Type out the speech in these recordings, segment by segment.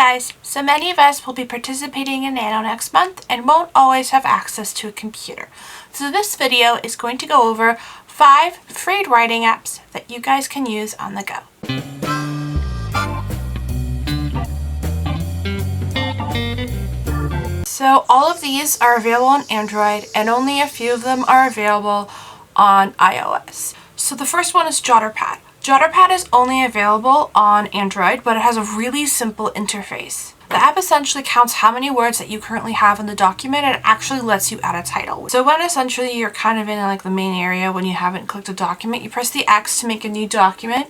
guys, so many of us will be participating in Nano next month and won't always have access to a computer. So this video is going to go over 5 free writing apps that you guys can use on the go. So all of these are available on Android and only a few of them are available on iOS. So the first one is JotterPad. JotterPad is only available on Android, but it has a really simple interface. The app essentially counts how many words that you currently have in the document and it actually lets you add a title. So when essentially you're kind of in like the main area when you haven't clicked a document, you press the X to make a new document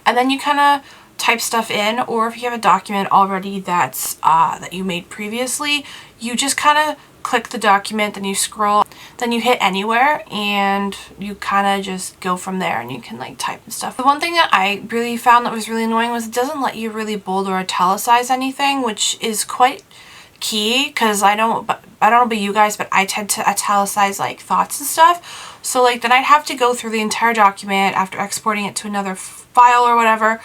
and then you kind of type stuff in, or if you have a document already that's that you made previously, you just kind of click the document, then you scroll, then you hit anywhere and you kind of just go from there and you can like type and stuff. The one thing that I really found that was really annoying was it doesn't let you really bold or italicize anything, which is quite key because I don't know about you guys, but I tend to italicize like thoughts and stuff. So like then I'd have to go through the entire document after exporting it to another file or whatever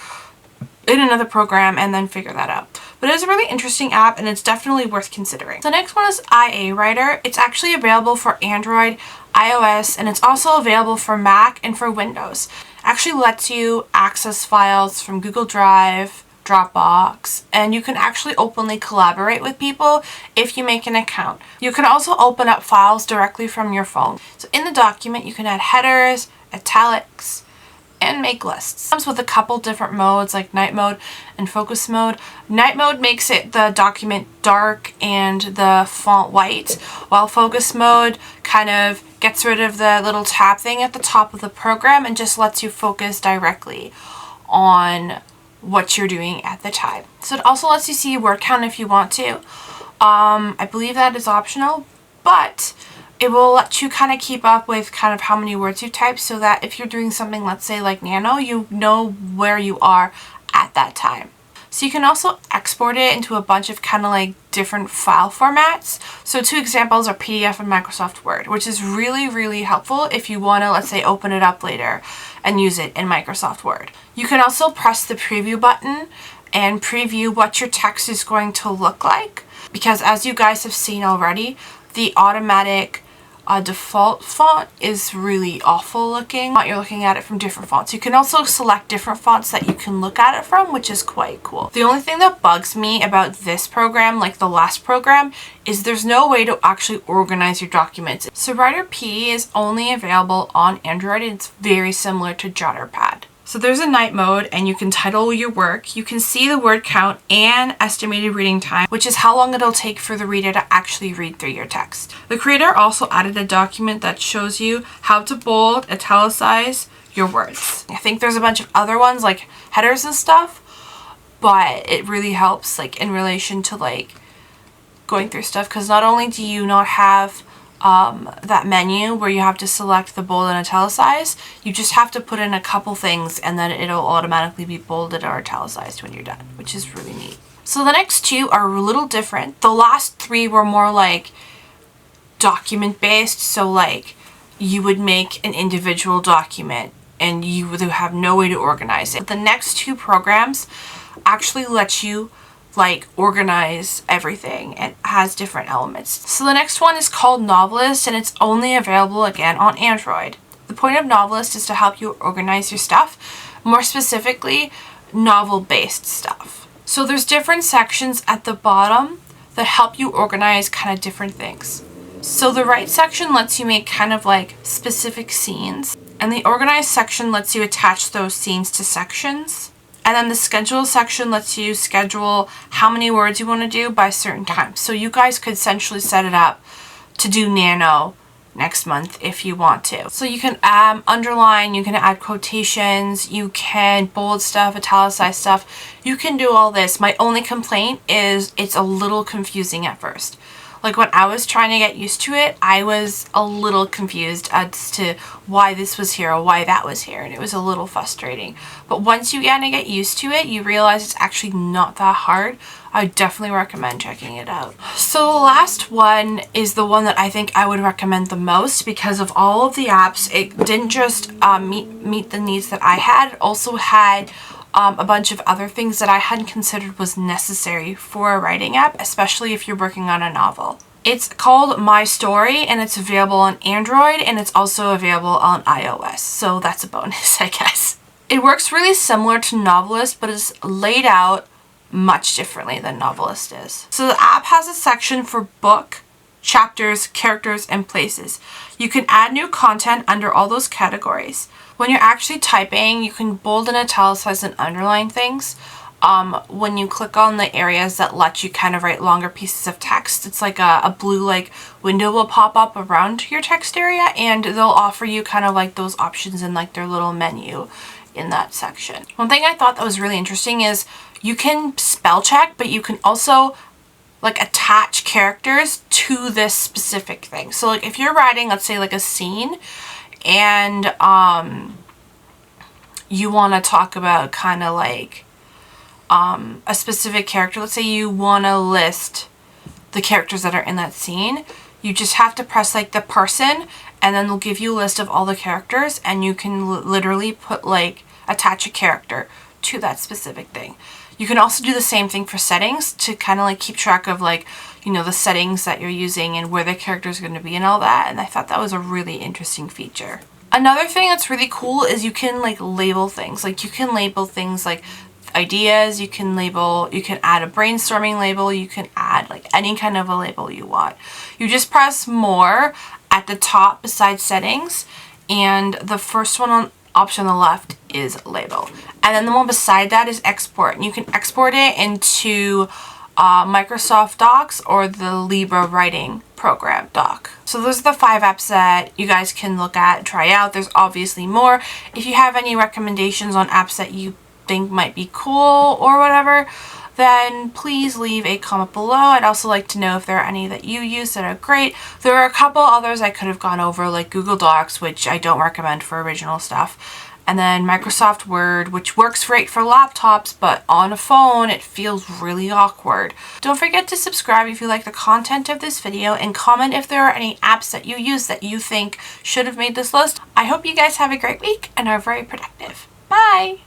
in another program and then figure that out. But it is a really interesting app and it's definitely worth considering. The next one is IA Writer. It's actually available for Android, iOS, and it's also available for Mac and for Windows. It actually lets you access files from Google Drive, Dropbox, and you can actually openly collaborate with people if you make an account. You can also open up files directly from your phone. So in the document you can add headers, italics, and make lists. It comes with a couple different modes like night mode and focus mode. Night mode makes it the document dark and the font white, while focus mode kind of gets rid of the little tab thing at the top of the program and just lets you focus directly on what you're doing at the time. So it also lets you see your word count if you want to. I believe that is optional, but it will let you kind of keep up with kind of how many words you type so that if you're doing something, let's say like Nano, you know where you are at that time. So you can also export it into a bunch of kind of like different file formats. So 2 examples are PDF and Microsoft Word, which is really, really helpful if you want to, let's say, open it up later and use it in Microsoft Word. You can also press the preview button and preview what your text is going to look like, because as you guys have seen already, the automatic default font is really awful looking. You're looking at it from different fonts. You can also select different fonts that you can look at it from, which is quite cool. The only thing that bugs me about this program, like the last program, is there's no way to actually organize your documents. So Writer P is only available on Android and it's very similar to JotterPad. So there's a night mode and you can title your work. You can see the word count and estimated reading time, which is how long it'll take for the reader to actually read through your text. The creator also added a document that shows you how to bold, italicize your words. I think there's a bunch of other ones like headers and stuff, but it really helps like in relation to like going through stuff, because not only do you not have that menu where you have to select the bold and italicize, you just have to put in a couple things and then it'll automatically be bolded or italicized when you're done, which is really neat. So the next 2 are a little different. The last 3 were more like document based, so like you would make an individual document and you would have no way to organize it. But the next 2 programs actually let you like organize everything and has different elements. So the next one is called Novelist and it's only available again on Android. The point of Novelist is to help you organize your stuff, more specifically novel-based stuff. So there's different sections at the bottom that help you organize kind of different things. So the right section lets you make kind of like specific scenes, and the organize section lets you attach those scenes to sections. And then the schedule section lets you schedule how many words you want to do by certain times. So you guys could essentially set it up to do Nano next month if you want to. So you can underline, you can add quotations, you can bold stuff, italicize stuff. You can do all this. My only complaint is it's a little confusing at first. Like when I was trying to get used to it, I was a little confused as to why this was here or why that was here, and it was a little frustrating. But once you kind of get used to it, you realize it's actually not that hard. I definitely recommend checking it out. So the last one is the one that I think I would recommend the most because of all of the apps. It didn't just meet the needs that I had, it also had a bunch of other things that I hadn't considered was necessary for a writing app, especially if you're working on a novel. It's called My Story, and it's available on Android, and it's also available on iOS, so that's a bonus, I guess. It works really similar to Novelist, but it's laid out much differently than Novelist is. So the app has a section for book, chapters, characters, and places. You can add new content under all those categories. When you're actually typing, you can bold and italicize and underline things. When you click on the areas that let you kind of write longer pieces of text, it's like a blue like window will pop up around your text area, and they'll offer you kind of like those options in like their little menu in that section. One thing I thought that was really interesting is you can spell check, but you can also like attach characters to this specific thing. So like if you're writing, let's say like a scene, and you want to talk about kind of like a specific character, let's say you want to list the characters that are in that scene, you just have to press like the person, and then they'll give you a list of all the characters, and you can literally put like attach a character to that specific thing. You can also do the same thing for settings to kind of like keep track of like, you know, the settings that you're using and where the character is going to be and all that. And I thought that was a really interesting feature. Another thing that's really cool is you can like label things. Like you can label things like ideas, you can add a brainstorming label, you can add like any kind of a label you want. You just press more at the top beside settings, and the first option on the left is label, and then the one beside that is export, and you can export it into Microsoft Docs or the Libra writing program doc. So those are the 5 apps that you guys can look at and try out. There's obviously more. If you have any recommendations on apps that you think might be cool or whatever, then please leave a comment below. I'd also like to know if there are any that you use that are great. There are a couple others I could have gone over, like Google Docs, which I don't recommend for original stuff. And then Microsoft Word, which works great for laptops, but on a phone it feels really awkward. Don't forget to subscribe if you like the content of this video, and comment if there are any apps that you use that you think should have made this list. I hope you guys have a great week and are very productive. Bye!